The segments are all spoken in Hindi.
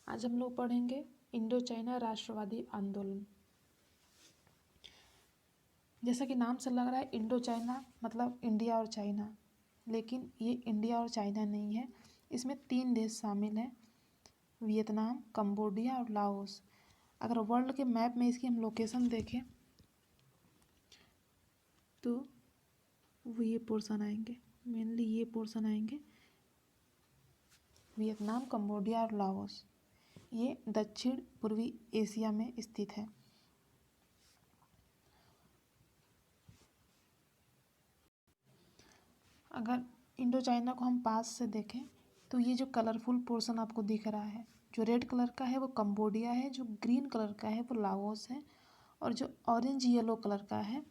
आज हम लोग पढ़ेंगे इंडो चाइना राष्ट्रवादी आंदोलन। जैसा कि नाम से लग रहा है इंडो चाइना मतलब इंडिया और चाइना, लेकिन ये इंडिया और चाइना नहीं है। इसमें 3 देश शामिल हैं, वियतनाम, कंबोडिया और लाओस। अगर वर्ल्ड के मैप में इसकी हम लोकेशन देखें तो वो ये पोर्शन आएंगे, मेनली ये पोर्शन आएंगे, वियतनाम, कंबोडिया और लाओस। ये दक्षिण पूर्वी एशिया में स्थित है। अगर इंडो चाइना को हम पास से देखें तो ये जो कलरफुल पोर्शन आपको दिख रहा है, जो रेड कलर का है वो कंबोडिया है, जो ग्रीन कलर का है वो लाओस है, और जो ऑरेंज येलो कलर का है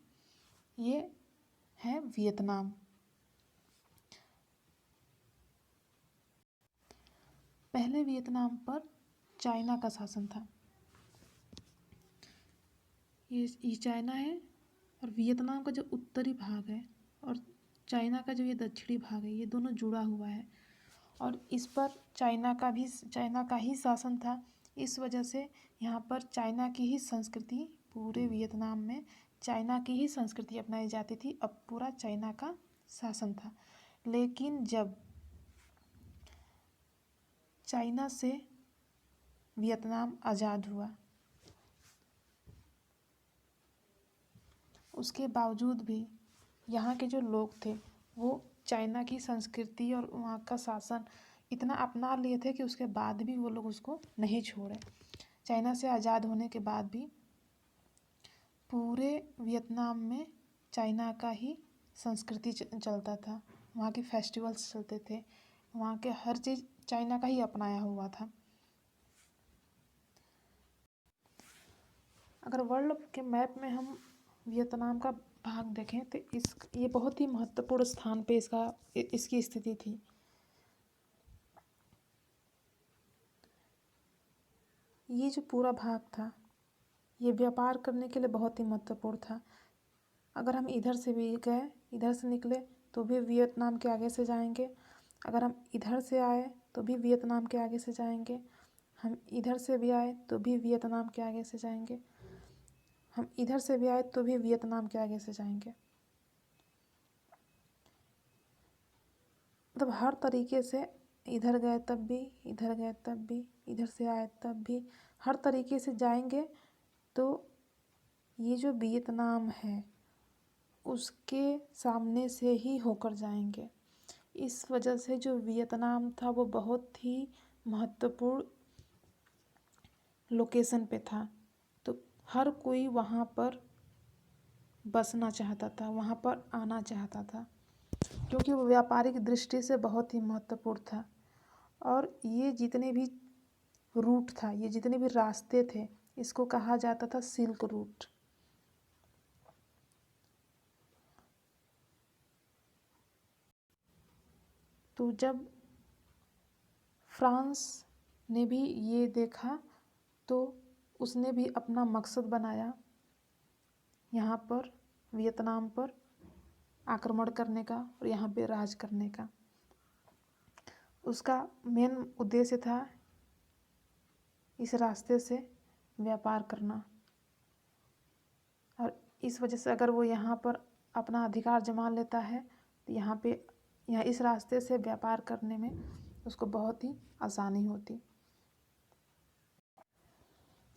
ये है वियतनाम। पहले वियतनाम पर चाइना का शासन था। ये चाइना है, और वियतनाम का जो उत्तरी भाग है और चाइना का जो ये दक्षिणी भाग है, ये दोनों जुड़ा हुआ है, और इस पर चाइना का ही शासन था। इस वजह से यहाँ पर चाइना की ही संस्कृति, पूरे वियतनाम में चाइना की ही संस्कृति अपनाई जाती थी। अब पूरा चाइना का शासन था। लेकिन जब चाइना से वियतनाम आज़ाद हुआ, उसके बावजूद भी यहाँ के जो लोग थे वो चाइना की संस्कृति और वहाँ का शासन इतना अपना लिए थे कि उसके बाद भी वो लोग उसको नहीं छोड़े। चाइना से आज़ाद होने के बाद भी पूरे वियतनाम में चाइना का ही संस्कृति चलता था, वहाँ के फेस्टिवल्स चलते थे, वहाँ के हर चीज़ चाइना का ही अपनाया हुआ था। अगर वर्ल्ड के मैप में हम वियतनाम का भाग देखें तो ये बहुत ही महत्वपूर्ण स्थान पे इसकी स्थिति थी। ये जो पूरा भाग था ये व्यापार करने के लिए बहुत ही महत्वपूर्ण था। अगर हम इधर से भी गए, इधर से निकले तो भी वियतनाम के आगे से जाएंगे, अगर हम इधर से आए तो भी वियतनाम के आगे से जाएंगे, हम इधर से भी आए तो भी वियतनाम के आगे से जाएंगे, हम इधर से भी आए तो भी वियतनाम के आगे से जाएंगे। मतलब हर तरीके से इधर गए तब भी, इधर गए तब भी, इधर से आए तब भी, हर तरीके से जाएंगे तो ये जो वियतनाम है उसके सामने से ही होकर जाएंगे। इस वजह से जो वियतनाम था वो बहुत ही महत्वपूर्ण लोकेशन पे था, तो हर कोई वहाँ पर बसना चाहता था, वहाँ पर आना चाहता था, क्योंकि वो व्यापारिक दृष्टि से बहुत ही महत्वपूर्ण था। और ये जितने भी रूट था, ये जितने भी रास्ते थे, इसको कहा जाता था सिल्क रूट। तो जब फ्रांस ने भी ये देखा तो उसने भी अपना मकसद बनाया यहाँ पर वियतनाम पर आक्रमण करने का और यहाँ पे राज करने का। उसका मेन उद्देश्य था इस रास्ते से व्यापार करना, और इस वजह से अगर वो यहाँ पर अपना अधिकार जमा लेता है तो यहाँ इस रास्ते से व्यापार करने में उसको बहुत ही आसानी होती।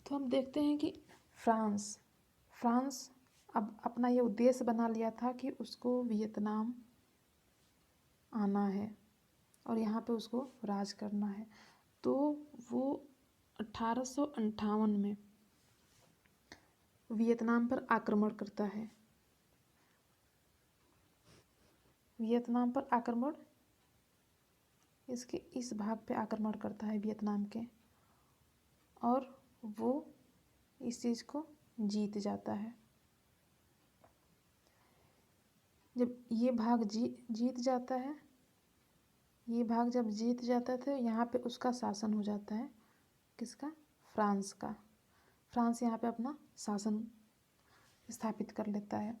तो हम देखते हैं कि फ्रांस अब अपना ये उद्देश्य बना लिया था कि उसको वियतनाम आना है और यहाँ पे उसको राज करना है। तो वो 1858 में वियतनाम पर आक्रमण करता है। वियतनाम पर आक्रमण, इसके इस भाग पे आक्रमण करता है वियतनाम के, और वो इस चीज़ को जीत जाता है। जब ये भाग जीत जाता है, ये भाग जब जीत जाता है तो यहाँ पे उसका शासन हो जाता है, किसका? फ्रांस का। फ्रांस यहाँ पे अपना शासन स्थापित कर लेता है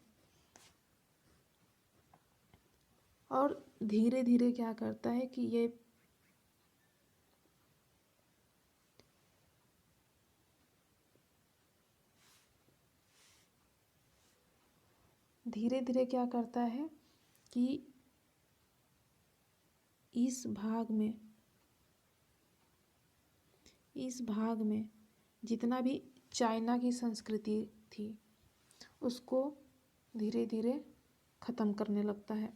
और धीरे धीरे क्या करता है कि ये धीरे धीरे क्या करता है कि इस भाग में जितना भी चाइना की संस्कृति थी उसको धीरे धीरे ख़त्म करने लगता है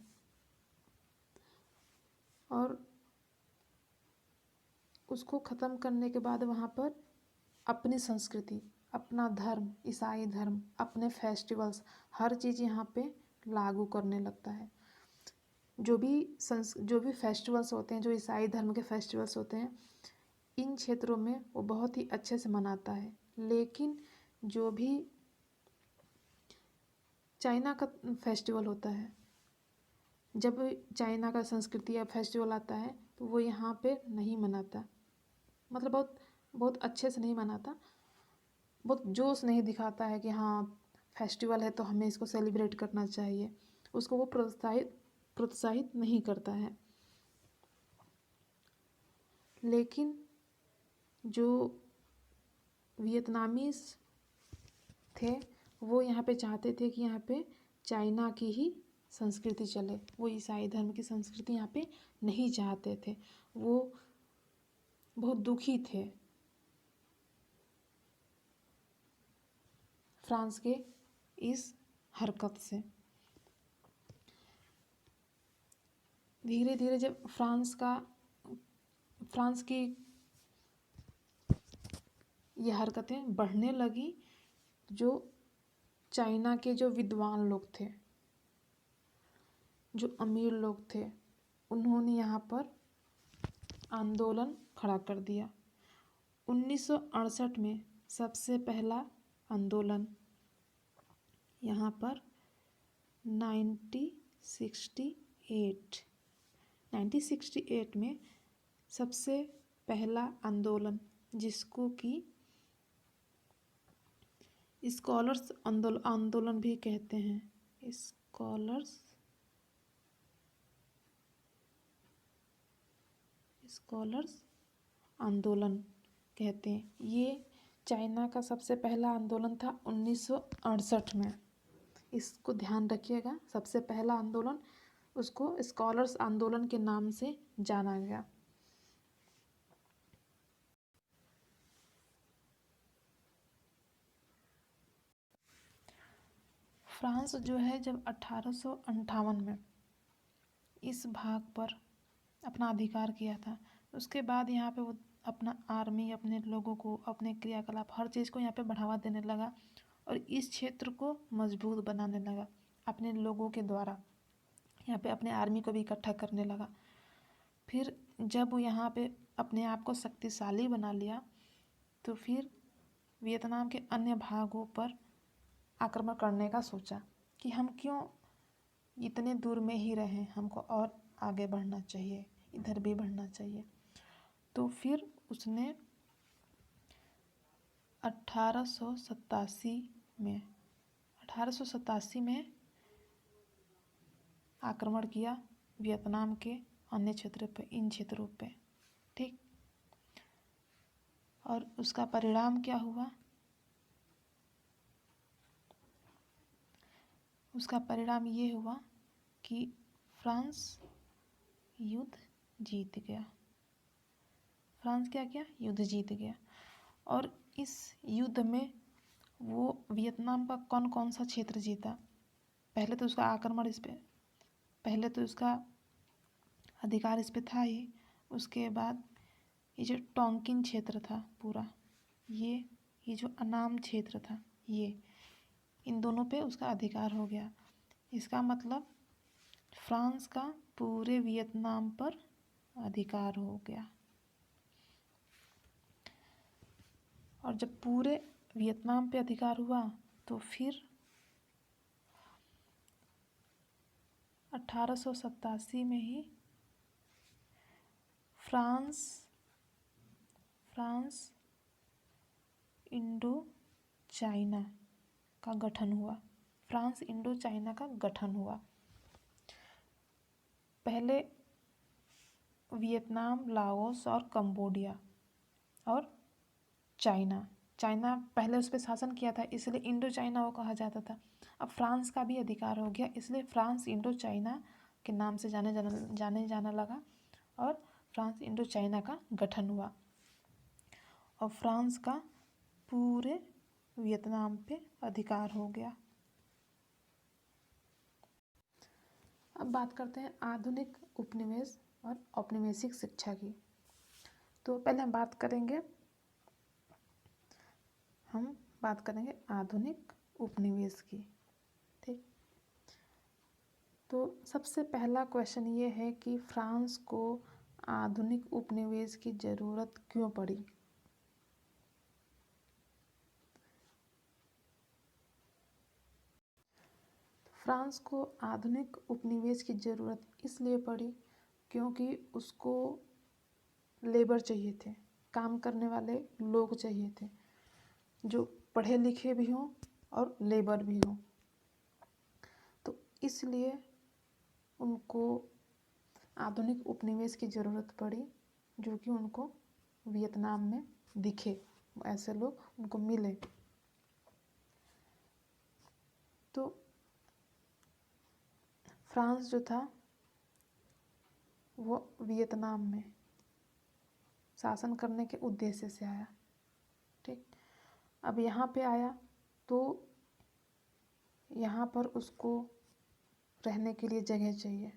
और उसको ख़त्म करने के बाद वहाँ पर अपनी संस्कृति, अपना धर्म, ईसाई धर्म, अपने फेस्टिवल्स, हर चीज़ यहाँ पे लागू करने लगता है। जो भी फेस्टिवल्स होते हैं, जो ईसाई धर्म के फेस्टिवल्स होते हैं, इन क्षेत्रों में वो बहुत ही अच्छे से मनाता है। लेकिन जो भी चाइना का फेस्टिवल होता है, जब चाइना का संस्कृति या फेस्टिवल आता है तो वो यहाँ पे नहीं मनाता, मतलब बहुत अच्छे से नहीं मनाता, बहुत जोश नहीं दिखाता है कि हाँ फेस्टिवल है तो हमें इसको सेलिब्रेट करना चाहिए, उसको वो प्रोत्साहित नहीं करता है। लेकिन जो वियतनामीज थे वो यहाँ पे चाहते थे कि यहाँ पे चाइना की ही संस्कृति चले, वो ईसाई धर्म की संस्कृति यहाँ पे नहीं चाहते थे। वो बहुत दुखी थे फ्रांस के इस हरकत से। धीरे धीरे जब फ्रांस की ये हरकतें बढ़ने लगी, जो चाइना के जो विद्वान लोग थे, जो अमीर लोग थे, उन्होंने यहाँ पर आंदोलन खड़ा कर दिया। 1968 में सबसे पहला आंदोलन यहाँ पर 1968 में सबसे पहला आंदोलन, जिसको कि स्कॉलर्स आंदोलन भी कहते हैं, स्कॉलर्स आंदोलन कहते हैं। ये चाइना का सबसे पहला आंदोलन था 1968 में। इसको ध्यान रखिएगा, सबसे पहला आंदोलन, उसको स्कॉलर्स आंदोलन के नाम से जाना गया। फ्रांस जो है जब 1858 में इस भाग पर अपना अधिकार किया था, उसके बाद यहाँ पे वो अपना आर्मी, अपने लोगों को, अपने क्रियाकलाप, हर चीज़ को यहाँ पे बढ़ावा देने लगा और इस क्षेत्र को मजबूत बनाने लगा अपने लोगों के द्वारा। यहाँ पे अपने आर्मी को भी इकट्ठा करने लगा। फिर जब वो यहाँ पे अपने आप को शक्तिशाली बना लिया तो फिर वियतनाम के अन्य भागों पर आक्रमण करने का सोचा कि हम क्यों इतने दूर में ही रहें, हमको और आगे बढ़ना चाहिए, इधर भी बढ़ना चाहिए। तो फिर उसने 1887 में आक्रमण किया वियतनाम के अन्य क्षेत्रों पे, इन क्षेत्रों पे, ठीक। और उसका परिणाम क्या हुआ? उसका परिणाम ये हुआ कि फ्रांस युद्ध जीत गया। फ्रांस क्या किया? युद्ध जीत गया। और इस युद्ध में वो वियतनाम का कौन कौन सा क्षेत्र जीता? पहले तो उसका आक्रमण इस पे, पहले तो उसका अधिकार इस पे था ही। उसके बाद ये जो टोंकिन क्षेत्र था पूरा, ये जो अनाम क्षेत्र था, ये इन दोनों पे उसका अधिकार हो गया। इसका मतलब फ्रांस का पूरे वियतनाम पर अधिकार हो गया। और जब पूरे वियतनाम पे अधिकार हुआ तो फिर 1887 में ही फ्रांस इंडो चाइना का गठन हुआ। फ्रांस इंडो चाइना का गठन हुआ। पहले वियतनाम, लाओस और कंबोडिया और चाइना पहले उस पर शासन किया था, इसलिए इंडो चाइना वो कहा जाता था। अब फ्रांस का भी अधिकार हो गया, इसलिए फ्रांस इंडो चाइना के नाम से जाने जाना लगा और फ्रांस इंडो चाइना का गठन हुआ और फ्रांस का पूरे वियतनाम पे अधिकार हो गया। अब बात करते हैं आधुनिक उपनिवेश और औपनिवेशिक शिक्षा की। तो पहले हम बात करेंगे आधुनिक उपनिवेश की। ठीक, तो सबसे पहला क्वेश्चन ये है कि फ्रांस को आधुनिक उपनिवेश की ज़रूरत क्यों पड़ी। फ्रांस को आधुनिक उपनिवेश की ज़रूरत इसलिए पड़ी क्योंकि उसको लेबर चाहिए थे, काम करने वाले लोग चाहिए थे जो पढ़े लिखे भी हों और लेबर भी हों। तो इसलिए उनको आधुनिक उपनिवेश की ज़रूरत पड़ी जो कि उनको वियतनाम में दिखे, ऐसे लोग उनको मिले। तो फ्रांस जो था वो वियतनाम में शासन करने के उद्देश्य से आया। ठीक, अब यहाँ पे आया तो यहाँ पर उसको रहने के लिए जगह चाहिए,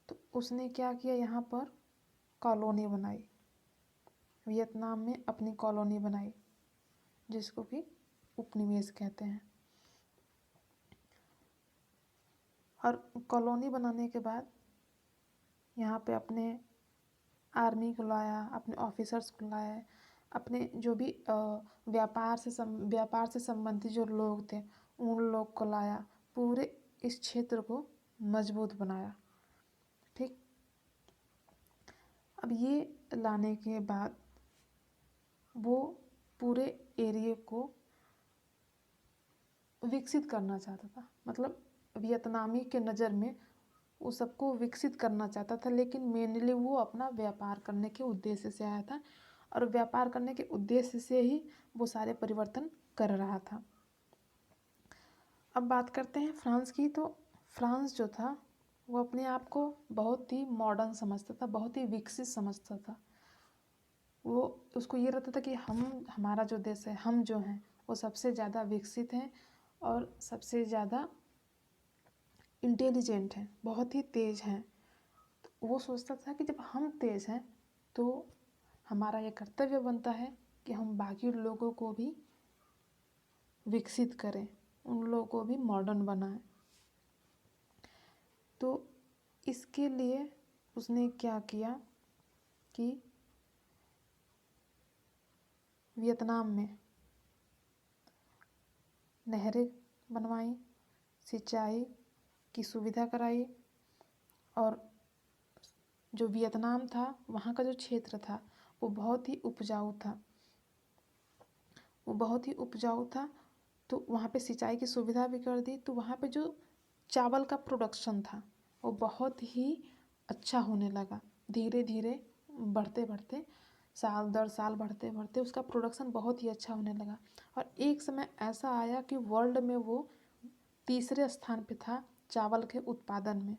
तो उसने क्या किया, यहाँ पर कॉलोनी बनाई, वियतनाम में अपनी कॉलोनी बनाई जिसको कि उपनिवेश कहते हैं। और कॉलोनी बनाने के बाद यहाँ पे अपने आर्मी को लाया, अपने ऑफिसर्स को लाया, अपने जो भी व्यापार से संबंधित जो लोग थे उन लोग को लाया, पूरे इस क्षेत्र को मजबूत बनाया। ठीक, अब ये लाने के बाद वो पूरे एरिया को विकसित करना चाहता था, मतलब वियतनामी के नज़र में वो सबको विकसित करना चाहता था, लेकिन मेनली वो अपना व्यापार करने के उद्देश्य से आया था और व्यापार करने के उद्देश्य से ही वो सारे परिवर्तन कर रहा था। अब बात करते हैं फ्रांस की। तो फ्रांस जो था वो अपने आप को बहुत ही मॉडर्न समझता था, बहुत ही विकसित समझता था। वो उसको ये रहता था कि हमारा जो देश है, हम जो हैं वो सबसे ज़्यादा विकसित हैं और सबसे ज़्यादा इंटेलिजेंट हैं, बहुत ही तेज़ हैं। तो वो सोचता था कि जब हम तेज़ हैं तो हमारा ये कर्तव्य बनता है कि हम बाकी लोगों को भी विकसित करें, उन लोगों को भी मॉडर्न बनाएं। तो इसके लिए उसने क्या किया कि वियतनाम में नहरें बनवाई, सिंचाई की सुविधा कराई और जो वियतनाम था वहाँ का जो क्षेत्र था वो बहुत ही उपजाऊ था, तो वहाँ पे सिंचाई की सुविधा भी कर दी। तो वहाँ पे जो चावल का प्रोडक्शन था वो बहुत ही अच्छा होने लगा, धीरे धीरे बढ़ते साल दर साल बढ़ते उसका प्रोडक्शन बहुत ही अच्छा होने लगा। और एक समय ऐसा आया कि वर्ल्ड में वो तीसरे स्थान पे था चावल के उत्पादन में।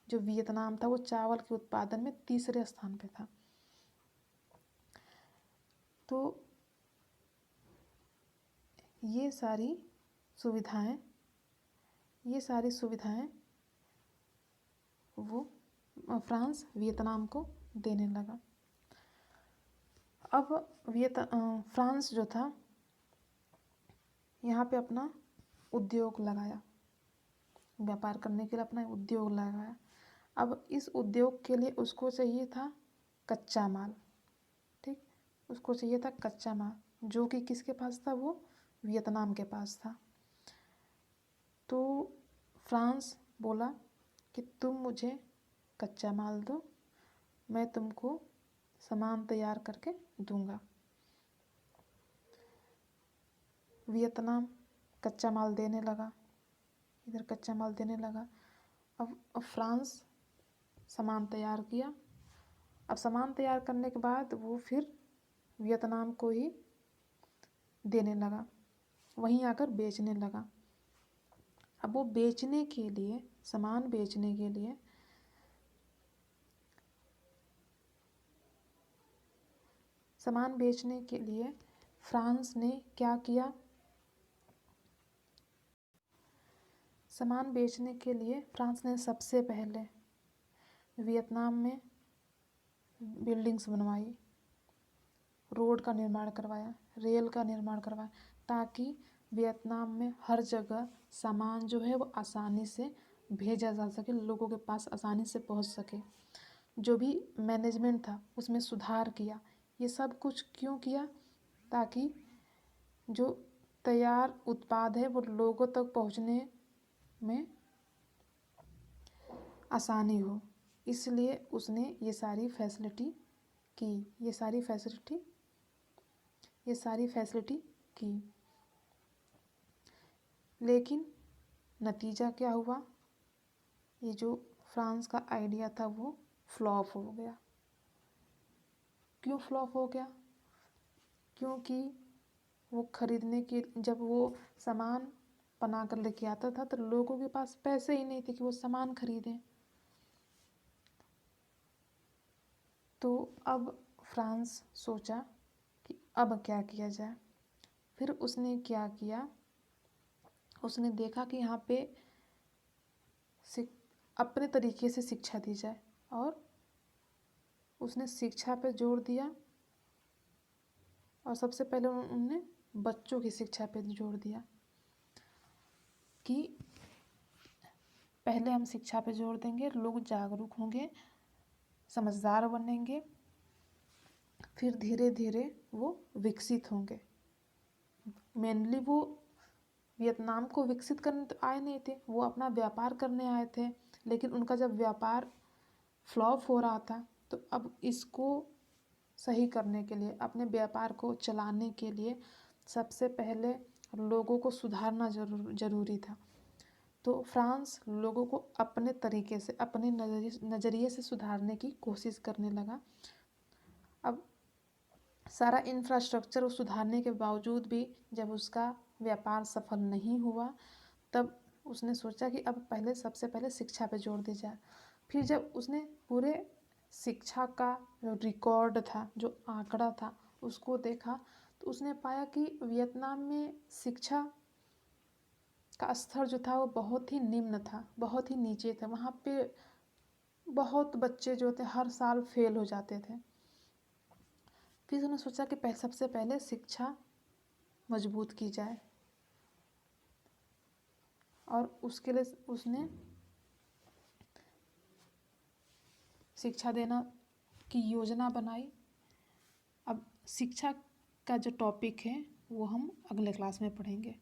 जो वियतनाम था वो चावल के उत्पादन में तीसरे स्थान पे था। तो ये सारी सुविधाएं वो फ्रांस वियतनाम को देने लगा। अब फ्रांस जो था यहाँ पे अपना उद्योग लगाया, व्यापार करने के लिए अपना उद्योग लगाया। अब इस उद्योग के लिए उसको चाहिए था कच्चा माल। ठीक, उसको चाहिए था कच्चा माल जो कि किसके पास था, वो वियतनाम के पास था। तो फ्रांस बोला कि तुम मुझे कच्चा माल दो, मैं तुमको सामान तैयार करके दूंगा। वियतनाम कच्चा माल देने लगा, इधर कच्चा माल देने लगा। अब फ्रांस सामान तैयार किया। अब सामान तैयार करने के बाद वो फिर वियतनाम को ही देने लगा। वहीं आकर बेचने लगा। अब वो बेचने के लिए, सामान बेचने के लिए फ्रांस ने क्या किया? सामान बेचने के लिए फ्रांस ने सबसे पहले वियतनाम में बिल्डिंग्स बनवाई, रोड का निर्माण करवाया, रेल का निर्माण करवाया, ताकि वियतनाम में हर जगह सामान जो है वो आसानी से भेजा जा सके, लोगों के पास आसानी से पहुंच सके। जो भी मैनेजमेंट था उसमें सुधार किया। ये सब कुछ क्यों किया? ताकि जो तैयार उत्पाद है वो लोगों तक पहुंचने में आसानी हो, इसलिए उसने ये सारी फैसिलिटी की, ये सारी फैसिलिटी की। लेकिन नतीजा क्या हुआ? ये जो फ्रांस का आइडिया था वो फ्लॉप हो गया। क्यों फ्लॉप हो गया? क्योंकि वो खरीदने की, जब वो सामान बना कर लेके आता था तो लोगों के पास पैसे ही नहीं थे कि वो सामान खरीदें। तो अब फ्रांस सोचा कि अब क्या किया जाए। फिर उसने क्या किया? उसने देखा कि यहाँ पे अपने तरीके से शिक्षा दी जाए, और उसने शिक्षा पे जोर दिया। और सबसे पहले उन्होंने बच्चों की शिक्षा पे जोर दिया कि पहले हम शिक्षा पे जोर देंगे, लोग जागरूक होंगे, समझदार बनेंगे, फिर धीरे धीरे वो विकसित होंगे। मेनली वो वियतनाम को विकसित करने तो आए नहीं थे, वो अपना व्यापार करने आए थे। लेकिन उनका जब व्यापार फ्लॉप हो रहा था तो अब इसको सही करने के लिए, अपने व्यापार को चलाने के लिए सबसे पहले लोगों को सुधारना जरूरी था। तो फ्रांस लोगों को अपने तरीके से, अपने नज़रिए से सुधारने की कोशिश करने लगा। अब सारा इंफ्रास्ट्रक्चर सुधारने के बावजूद भी जब उसका व्यापार सफल नहीं हुआ, तब उसने सोचा कि अब सबसे पहले शिक्षा पे जोर दी जाए। फिर जब उसने पूरे शिक्षा का जो रिकॉर्ड था, जो आंकड़ा था, उसको देखा तो उसने पाया कि वियतनाम में शिक्षा का स्तर जो था वो बहुत ही निम्न था, बहुत ही नीचे था। वहाँ पे बहुत बच्चे जो थे हर साल फेल हो जाते थे। फिर उसने सोचा कि सबसे पहले शिक्षा मजबूत की जाए, और उसके लिए उसने शिक्षा देना की योजना बनाई। अब शिक्षा का जो टॉपिक है वो हम अगले क्लास में पढ़ेंगे।